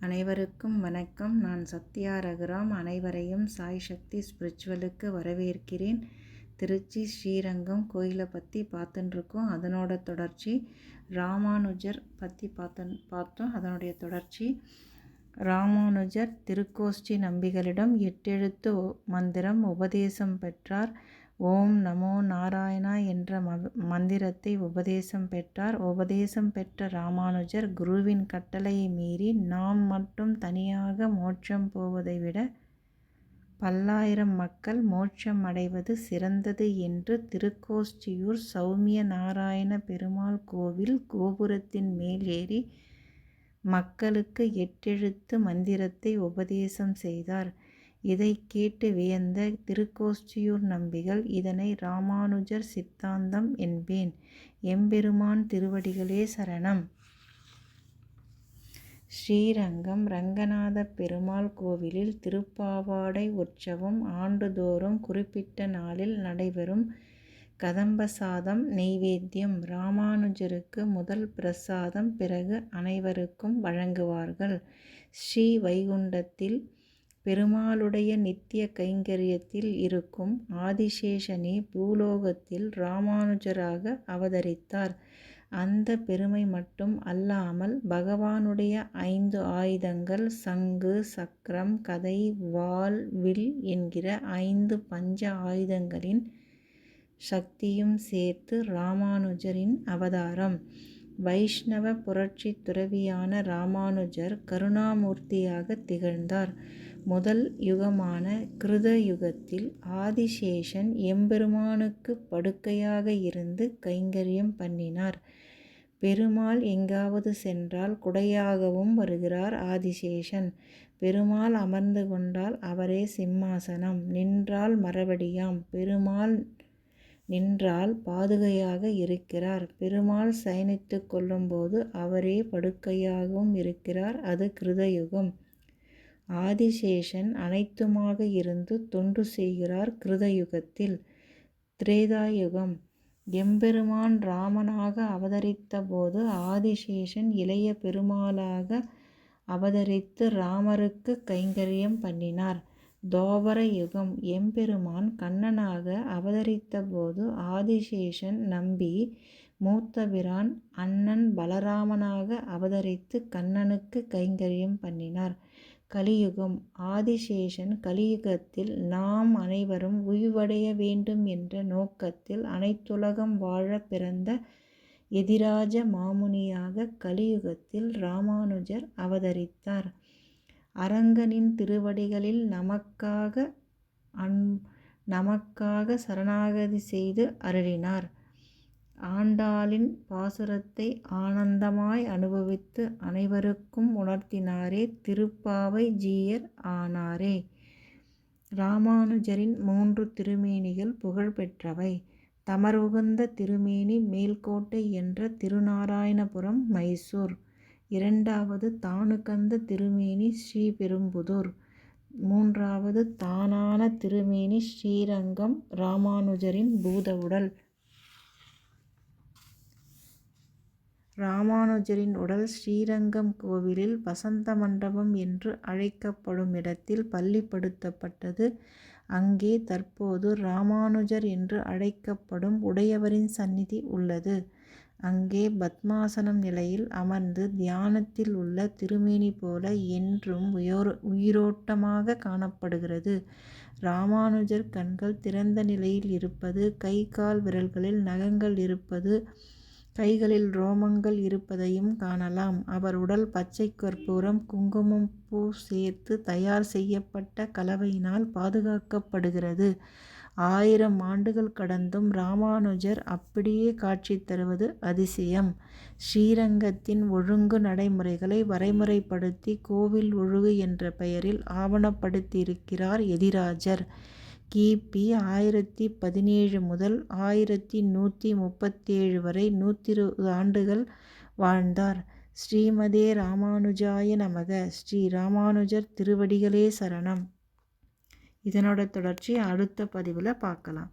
அனைவருக்கும் வணக்கம். நான் சத்யா ரகுராம். அனைவரையும் சாய் சக்தி ஸ்பிரிச்சுவலுக்கு வரவேற்கிறேன். திருச்சி ஸ்ரீரங்கம் கோயிலை பற்றி பார்த்துட்டுருக்கோம். அதனோட தொடர்ச்சி ராமானுஜர் பற்றி பார்த்தோம். அதனுடைய தொடர்ச்சி ராமானுஜர் திருக்கோஷ்டி நம்பிகளிடம் 8 எழுத்து மந்திரம் உபதேசம் பெற்றார். ஓம் நமோ நாராயணா என்ற மந்திரத்தை உபதேசம் பெற்றார். உபதேசம் பெற்ற ராமானுஜர் குருவின் கட்டளையை மீறி நாம் மட்டும் தனியாக மோட்சம் போவதை விட பல்லாயிரம் மக்கள் மோட்சம் அடைவது சிறந்தது என்று திருக்கோஷ்டியூர் சௌமிய நாராயண பெருமாள் கோவில் கோபுரத்தின் மேல் ஏறி மக்களுக்கு 8 எழுத்து மந்திரத்தை உபதேசம் செய்தார். இதை கேட்டு வியந்த திருக்கோஷ்டியூர் நம்பிகள், இதனை ராமானுஜர் சித்தாந்தம் என்பேன். எம்பெருமான் திருவடிகளே சரணம். ஸ்ரீரங்கம் ரங்கநாத பெருமாள் கோவிலில் திருப்பாவாடை உற்சவம் ஆண்டுதோறும் குறிப்பிட்ட நாளில் நடைபெறும். கதம்ப சாதம் நெய்வேத்தியம் ராமானுஜருக்கு முதல் பிரசாதம், பிறகு அனைவருக்கும் வழங்குவார்கள். ஸ்ரீ வைகுண்டத்தில் பெருமாளுடைய நித்திய கைங்கரியத்தில் இருக்கும் ஆதிசேஷனே பூலோகத்தில் ராமானுஜராக அவதரித்தார். அந்த பெருமை மட்டும் அல்லாமல் பகவானுடைய 5 ஆயுதங்கள் சங்கு, சக்கரம், கதை, வாள், வில் என்கிற 5 பஞ்ச ஆயுதங்களின் சக்தியும் சேர்த்து ராமானுஜரின் அவதாரம். வைஷ்ணவ புரட்சி துறவியான ராமானுஜர் கருணாமூர்த்தியாக திகழ்ந்தார். முதல் யுகமான கிருத யுகத்தில் ஆதிசேஷன் எம்பெருமானுக்கு படுக்கையாக இருந்து கைங்கரியம் பண்ணினார். பெருமாள் எங்காவது சென்றால் குடையாகவும் வருகிறார் ஆதிசேஷன். பெருமாள் அமர்ந்து கொண்டால் அவரே சிம்மாசனம், நின்றால் மறுபடியாம். பெருமாள் நின்றால் பாதுகையாக இருக்கிறார். பெருமாள் சயனித்து கொள்ளும்போது அவரே படுக்கையாகவும் இருக்கிறார். அது கிருதயுகம். ஆதிசேஷன் அனைத்துமாக இருந்து தொண்டு செய்கிறார் கிருதயுகத்தில். திரேதாயுகம். எம்பெருமான் ராமனாக அவதரித்த போது ஆதிசேஷன் இளைய பெருமாளாக அவதரித்து ராமருக்கு கைங்கரியம் பண்ணினார். துவாபர யுகம். எம்பெருமான் கண்ணனாக அவதரித்த போது ஆதிசேஷன் நம்பி மூத்தபிரான் அண்ணன் பலராமனாக அவதரித்து கண்ணனுக்கு கைங்கரியம் பண்ணினார். கலியுகம். ஆதிசேஷன் கலியுகத்தில் நாம் அனைவரும் உய்வடைய வேண்டும் என்ற நோக்கத்தில் அனைத்துலகம் வாழ பிறந்த எதிராஜ மாமுனியாக கலியுகத்தில் ராமானுஜர் அவதரித்தார். அரங்கனின் திருவடிகளில் நமக்காக சரணாகதி செய்து அருளினார். ஆண்டாளின் பாசுரத்தை ஆனந்தமாய் அனுபவித்து அனைவருக்கும் உணர்த்தினாரே. திருப்பாவை ஜீயர் ஆனாரே. ராமானுஜரின் 3 திருமேனிகள் புகழ்பெற்றவை. தமருகந்த திருமேனி மேல்கோட்டை என்ற திருநாராயணபுரம், மைசூர். 2வது தானுகந்த திருமேனி ஸ்ரீபெரும்புதூர். 3வது தானான திருமேனி ஸ்ரீரங்கம். ராமானுஜரின் பூத உடல். ராமானுஜரின் உடல் ஸ்ரீரங்கம் கோவிலில் வசந்த மண்டபம் என்று அழைக்கப்படும் இடத்தில் பள்ளிப்படுத்தப்பட்டது. அங்கே தற்போது ராமானுஜர் என்று அழைக்கப்படும் உடையவரின் சந்நிதி உள்ளது. அங்கே பத்மாசனம் நிலையில் அமர்ந்து தியானத்தில் உள்ள திருமேனி போல என்றும் உயிரோட்டமாக காணப்படுகிறது. ராமானுஜர் கண்கள் திறந்த நிலையில் இருப்பது, கை கால் விரல்களில் நகங்கள் இருப்பது, கைகளில் ரோமங்கள் இருப்பதையும் காணலாம். அவர் உடல் பச்சை கற்பூரம், குங்குமம், பூ சேர்த்து தயார் செய்யப்பட்ட கலவையினால் பாதுகாக்கப்படுகிறது. 1000 ஆண்டுகள் கடந்தும் ராமானுஜர் அப்படியே காட்சி தருவது அதிசயம். ஸ்ரீரங்கத்தின் ஒழுங்கு நடைமுறைகளை வரைமுறைப்படுத்தி கோவில் ஒழுங்கு என்ற பெயரில் ஆவணப்படுத்தியிருக்கிறார் எதிராஜர். கிபி 1017 முதல் 1137 வரை 120 ஆண்டுகள் வாழ்ந்தார். ஸ்ரீமதே ராமானுஜாய நமக. ஸ்ரீ ராமானுஜர் திருவடிகளே சரணம். இதனோட தொடர்ச்சி அடுத்த பதிவில் பார்க்கலாம்.